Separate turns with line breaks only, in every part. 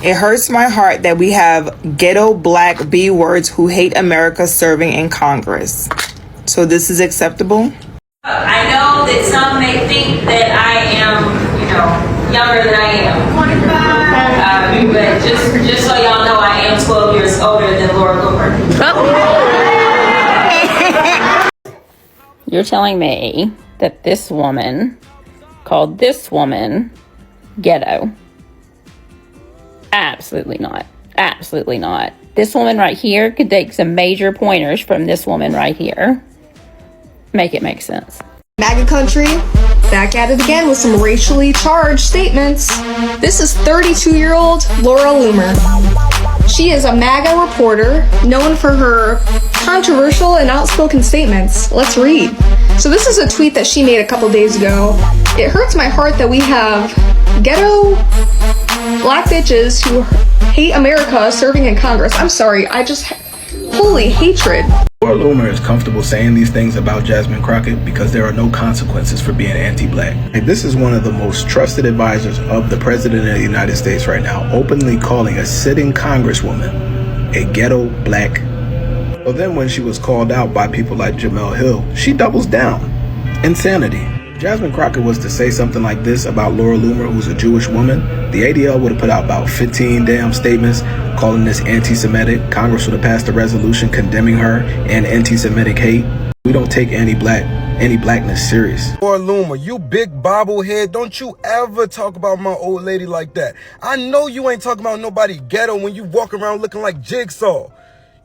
It hurts my heart that we have ghetto black B words who hate America serving in Congress. So this is acceptable?
I know that some may think that I am, younger than I am. 25. But just so y'all know, I am 12 years older than Laura Loomer.
You're telling me that this woman called this woman ghetto? Absolutely not. Absolutely not. This woman right here could take some major pointers from this woman right here. Make it make sense.
MAGA country, back at it again with some racially charged statements. This is 32-year-old Laura Loomer. She is a MAGA reporter known for her controversial and outspoken statements. Let's read. So this is a tweet that she made a couple days ago. It hurts my heart that we have ghetto black bitches who hate America serving in Congress. I'm sorry, holy hatred.
Laura Loomer is comfortable saying these things about Jasmine Crockett because there are no consequences for being anti-black. This is one of the most trusted advisors of the President of the United States right now, openly calling a sitting Congresswoman a ghetto black. But then when she was called out by people like Jamel Hill, she doubles down. Insanity. If Jasmine Crockett was to say something like this about Laura Loomer, who's a Jewish woman, the ADL would have put out about 15 damn statements calling this anti-Semitic. Congress would have passed a resolution condemning her and anti-Semitic hate. We don't take any blackness serious.
Laura Loomer, you big bobblehead, don't you ever talk about my old lady like that. I know you ain't talking about nobody ghetto when you walk around looking like Jigsaw.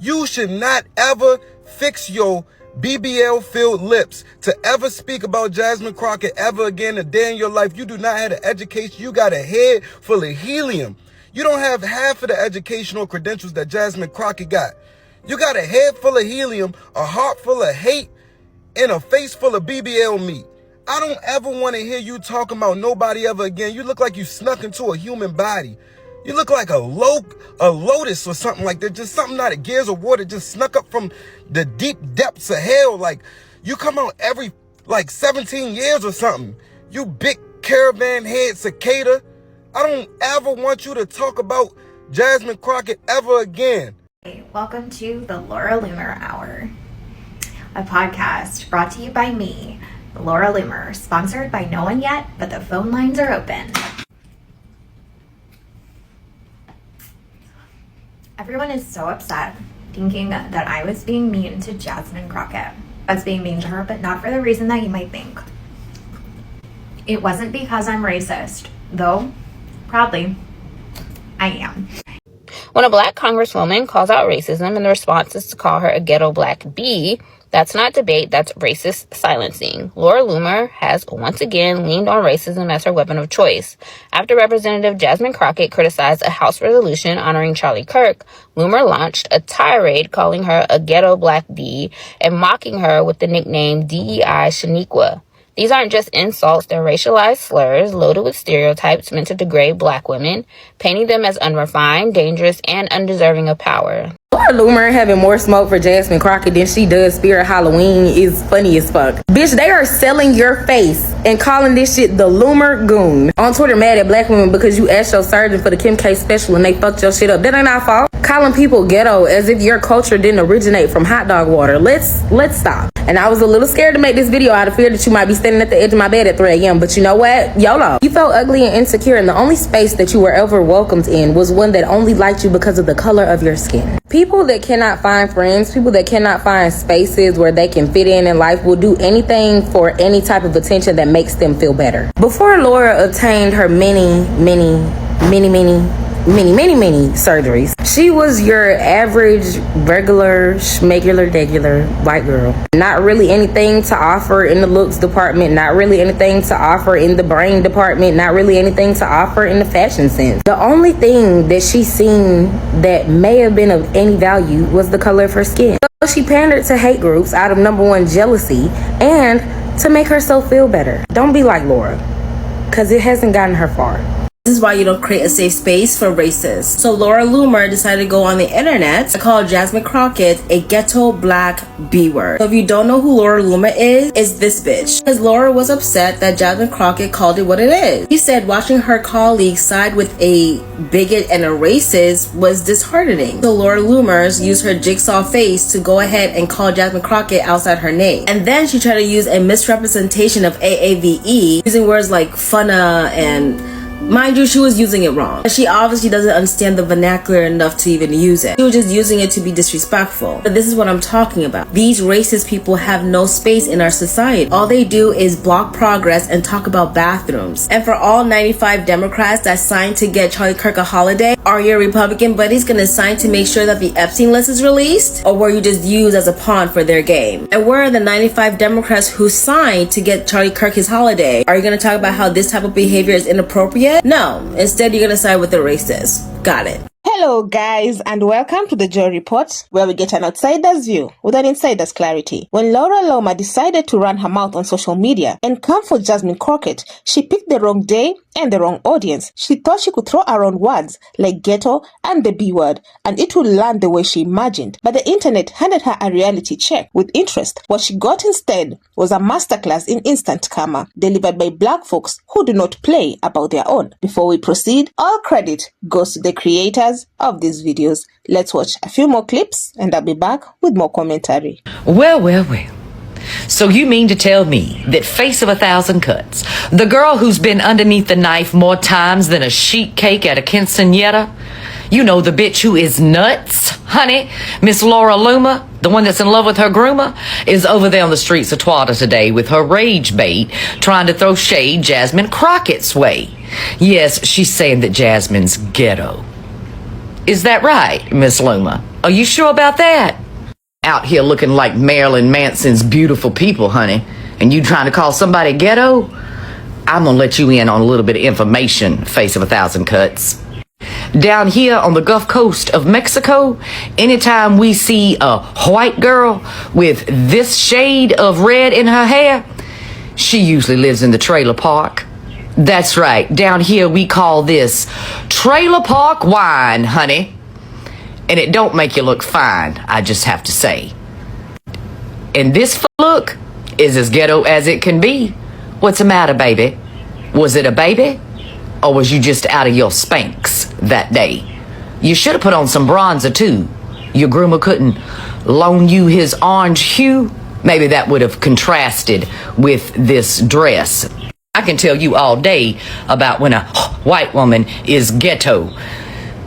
You should not ever fix your BBL-filled lips to ever speak about Jasmine Crockett ever again a day in your life. You do not have an education. You got a head full of helium. You don't have half of the educational credentials that Jasmine Crockett got. You got a head full of helium, a heart full of hate, and a face full of BBL meat. I don't ever want to hear you talking about nobody ever again. You look like you snuck into a human body. You look like a lotus or something like that. Just something out of Gears of War that just snuck up from the deep depths of hell. Like, you come out every, 17 years or something. You big caravan head cicada. I don't ever want you to talk about Jasmine Crockett ever again.
Hey, welcome to the Laura Loomer Hour, a podcast brought to you by me, Laura Loomer, sponsored by no one yet, but the phone lines are open. Everyone is so upset, thinking that I was being mean to Jasmine Crockett. I was being mean to her, but not for the reason that you might think. It wasn't because I'm racist, though proudly I am.
When a black congresswoman calls out racism and the response is to call her a ghetto black B, that's not debate, that's racist silencing. Laura Loomer has once again leaned on racism as her weapon of choice. After Representative Jasmine Crockett criticized a House resolution honoring Charlie Kirk, Loomer launched a tirade calling her a ghetto black B and mocking her with the nickname DEI Shaniqua. These aren't just insults, they're racialized slurs loaded with stereotypes meant to degrade black women, painting them as unrefined, dangerous, and undeserving of power.
Laura Loomer having more smoke for Jasmine Crockett than she does Spirit Halloween is funny as fuck. Bitch, they are selling your face and calling this shit the Loomer Goon. On Twitter, mad at black women because you asked your surgeon for the Kim K special and they fucked your shit up. That ain't our fault. Calling people ghetto as if your culture didn't originate from hot dog water. Let's stop. And I was a little scared to make this video out of fear that you might be standing at the edge of my bed at 3 a.m. But you know what? YOLO. You felt ugly and insecure, and the only space that you were ever welcomed in was one that only liked you because of the color of your skin. People that cannot find friends, people that cannot find spaces where they can fit in life will do anything for any type of attention that makes them feel better. Before Laura obtained her many surgeries, she was your average, regular, schmegular, degular white girl. Not really anything to offer in the looks department, not really anything to offer in the brain department, not really anything to offer in the fashion sense. The only thing that she seen that may have been of any value was the color of her skin. So she pandered to hate groups out of number one, jealousy, and to make herself feel better. Don't be like Laura, because it hasn't gotten her far. This is why you don't create a safe space for racists. So Laura Loomer decided to go on the internet and call Jasmine Crockett a ghetto black B-word. So if you don't know who Laura Loomer is, it's this bitch. Because Laura was upset that Jasmine Crockett called it what it is. He said watching her colleagues side with a bigot and a racist was disheartening. So Laura Loomers used her jigsaw face to go ahead and call Jasmine Crockett outside her name. And then she tried to use a misrepresentation of AAVE, using words like funna, and mind you, she was using it wrong. She obviously doesn't understand the vernacular enough to even use it. She was just using it to be disrespectful. But this is what I'm talking about. These racist people have no space in our society. All they do is block progress and talk about bathrooms. And for all 95 Democrats that signed to get Charlie Kirk a holiday, are your Republican buddies gonna sign to make sure that the Epstein list is released? Or were you just used as a pawn for their game? And where are the 95 Democrats who signed to get Charlie Kirk his holiday? Are you gonna talk about how this type of behavior is inappropriate? No, instead you're gonna side with the racist. Got it.
Hello guys, and welcome to the Joy Report, where we get an outsider's view with an insider's clarity. When Laura Loomer decided to run her mouth on social media and come for Jasmine Crockett, she picked the wrong day and the wrong audience. She thought she could throw around words like ghetto and the B word, and it would land the way she imagined. But the internet handed her a reality check with interest. What she got instead was a masterclass in instant karma, delivered by black folks who do not play about their own. Before we proceed, all credit goes to the creators of these videos. Let's watch a few more clips and I'll be back with more commentary.
Well. So you mean to tell me that Face of 1,000 Cuts, the girl who's been underneath the knife more times than a sheet cake at a quinceanera, you know, the bitch who is nuts, honey, Miss Laura Loomer, the one that's in love with her groomer, is over there on the streets of Twitter today with her rage bait, trying to throw shade Jasmine Crockett's way. Yes, she's saying that Jasmine's ghetto. Is that right, Miss Loomer? Are you sure about that? Out here looking like Marilyn Manson's beautiful people, honey, and you trying to call somebody ghetto? I'm gonna let you in on a little bit of information, Face of 1,000 Cuts. Down here on the Gulf Coast of Mexico, anytime we see a white girl with this shade of red in her hair, she usually lives in the trailer park. That's right, down here we call this trailer park wine, honey. And it don't make you look fine, I just have to say. And this look is as ghetto as it can be. What's the matter, baby? Was it a baby? Or was you just out of your Spanx that day? You should have put on some bronzer too. Your groomer couldn't loan you his orange hue. Maybe that would have contrasted with this dress. I can tell you all day about when a white woman is ghetto,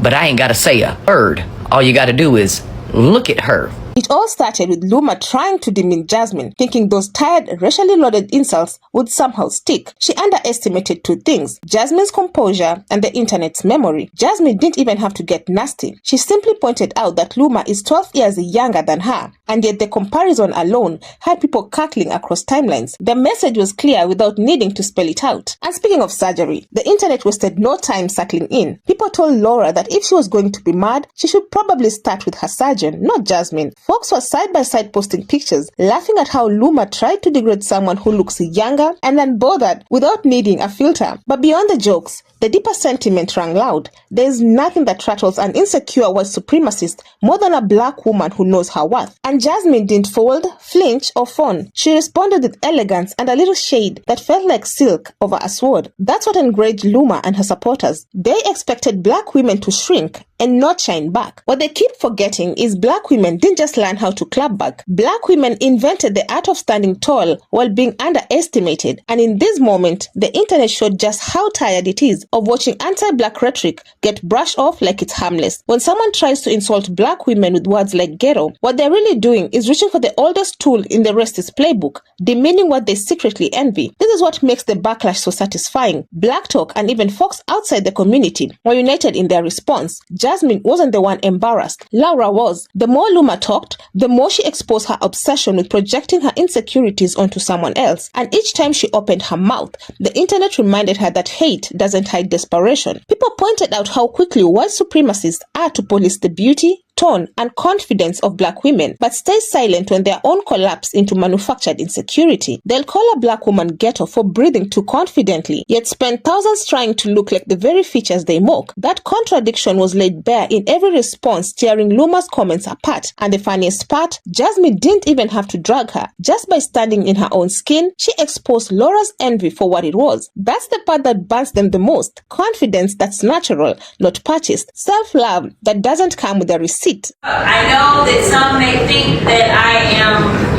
but I ain't gotta say a word. All you gotta do is look at her.
It all started with Loomer trying to demean Jasmine, thinking those tired, racially loaded insults would somehow stick. She underestimated two things: Jasmine's composure and the internet's memory. Jasmine didn't even have to get nasty. She simply pointed out that Loomer is 12 years younger than her, and yet the comparison alone had people cackling across timelines. The message was clear without needing to spell it out. And speaking of surgery, the internet wasted no time circling in. People told Laura that if she was going to be mad, she should probably start with her surgeon, not Jasmine. Folks were side by side posting pictures, laughing at how Loomer tried to degrade someone who looks younger and unbothered without needing a filter. But beyond the jokes, the deeper sentiment rang loud. There is nothing that rattles an insecure white supremacist more than a black woman who knows her worth. And Jasmine didn't fold, flinch, or fawn. She responded with elegance and a little shade that felt like silk over a sword. That's what enraged Loomer and her supporters. They expected black women to shrink and not shine back. What they keep forgetting is black women didn't just learn how to clap back. Black women invented the art of standing tall while being underestimated. And in this moment, the internet showed just how tired it is of watching anti-black rhetoric get brushed off like it's harmless. When someone tries to insult black women with words like ghetto, what they're really doing is reaching for the oldest tool in the racist playbook, demeaning what they secretly envy. This is what makes the backlash so satisfying. Black talk and even folks outside the community were united in their response. Jasmine wasn't the one embarrassed. Laura was. The more Loomer talked, the more she exposed her obsession with projecting her insecurities onto someone else. And each time she opened her mouth, the internet reminded her that hate doesn't hide desperation. People pointed out how quickly white supremacists are to police the beauty, tone and confidence of black women, but stay silent when their own collapse into manufactured insecurity. They'll call a black woman ghetto for breathing too confidently, yet spend thousands trying to look like the very features they mock. That contradiction was laid bare in every response, tearing Loomer's comments apart. And the funniest part, Jasmine didn't even have to drag her. Just by standing in her own skin, she exposed Laura's envy for what it was. That's the part that burns them the most. Confidence that's natural, not purchased. Self-love that doesn't come with a receipt.
I know that some may think that I am,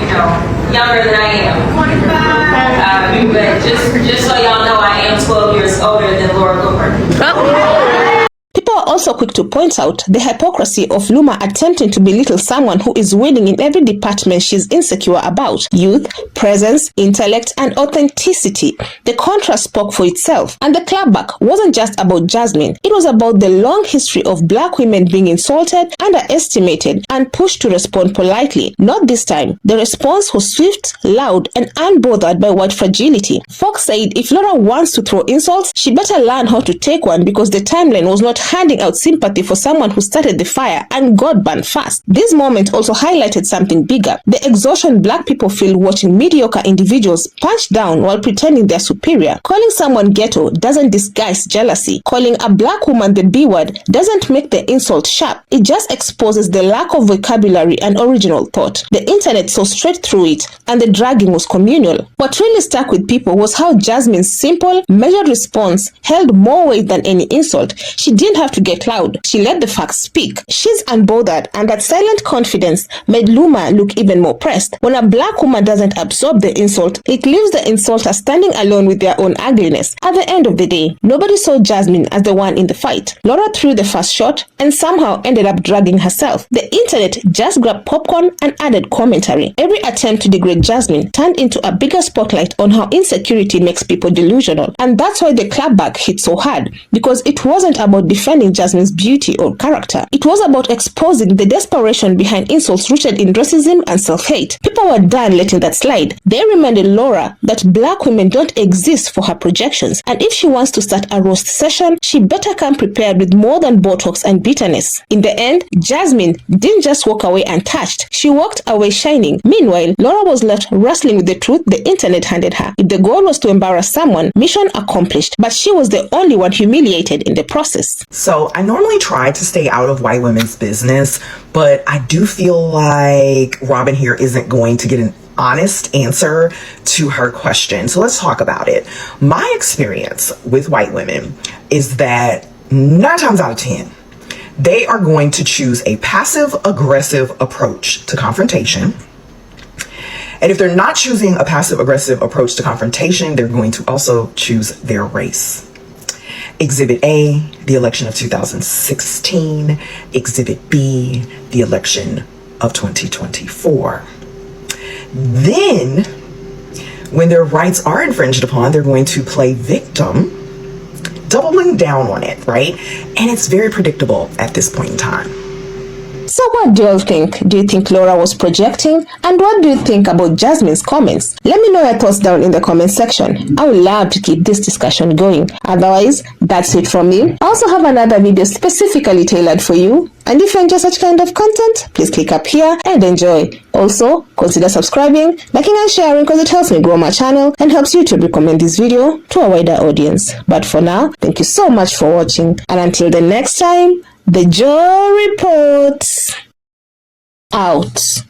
younger than I am. 25. But just so y'all know, I am 12 years older than Laura Loomer.
People are also quick to point out the hypocrisy of Loomer attempting to belittle someone who is winning in every department she's insecure about. Youth, presence, intellect, and authenticity. The contrast spoke for itself. And the clapback wasn't just about Jasmine. It was about the long history of black women being insulted, underestimated, and pushed to respond politely. Not this time. The response was swift, loud, and unbothered by white fragility. Fox said if Laura wants to throw insults, she better learn how to take one because the timeline was not handing out sympathy for someone who started the fire and got burned fast. This moment also highlighted something bigger. The exhaustion black people feel watching mediocre individuals punch down while pretending they're superior. Calling someone ghetto doesn't disguise jealousy. Calling a black woman the B word doesn't make the insult sharp. It just exposes the lack of vocabulary and original thought. The internet saw straight through it, and the dragging was communal. What really stuck with people was how Jasmine's simple, measured response held more weight than any insult. She didn't have to get loud. She let the facts speak. She's unbothered, and that silent confidence made Loomer look even more pressed. When a black woman doesn't absorb the insult, it leaves the insulter standing alone with their own ugliness. At the end of the day, nobody saw Jasmine as the one in the fight. Laura threw the first shot and somehow ended up dragging herself. The internet just grabbed popcorn and added commentary. Every attempt to degrade Jasmine turned into a bigger spotlight on how insecurity makes people delusional. And that's why the clapback hit so hard, because it wasn't about defending Jasmine's beauty or character. It was about exposing the desperation behind insults rooted in racism and self-hate. People were done letting that slide. They reminded Laura that black women don't exist for her projections, and if she wants to start a roast session, she better come prepared with more than botox and bitterness. In the end, Jasmine didn't just walk away untouched. She walked away shining. Meanwhile, Laura was left wrestling with the truth the internet handed her. If the goal was to embarrass someone, mission accomplished, but she was the only one humiliated in the process.
So I normally try to stay out of white women's business, but I do feel like Robin here isn't going to get an honest answer to her question. So let's talk about it. My experience with white women is that 9 times out of 10, they are going to choose a passive-aggressive approach to confrontation. And if they're not choosing a passive-aggressive approach to confrontation, they're going to also choose their race. Exhibit A, the election of 2016. Exhibit B, the election of 2024. Then, when their rights are infringed upon, they're going to play victim, doubling down on it, right? And it's very predictable at this point in time.
So what do you all think? Do you think Laura was projecting? And what do you think about Jasmine's comments? Let me know your thoughts down in the comment section. I would love to keep this discussion going. Otherwise, that's it from me. I also have another video specifically tailored for you. And if you enjoy such kind of content, please click up here and enjoy. Also, consider subscribing, liking and sharing because it helps me grow my channel and helps YouTube recommend this video to a wider audience. But for now, thank you so much for watching. And until the next time, the Joe Reports out.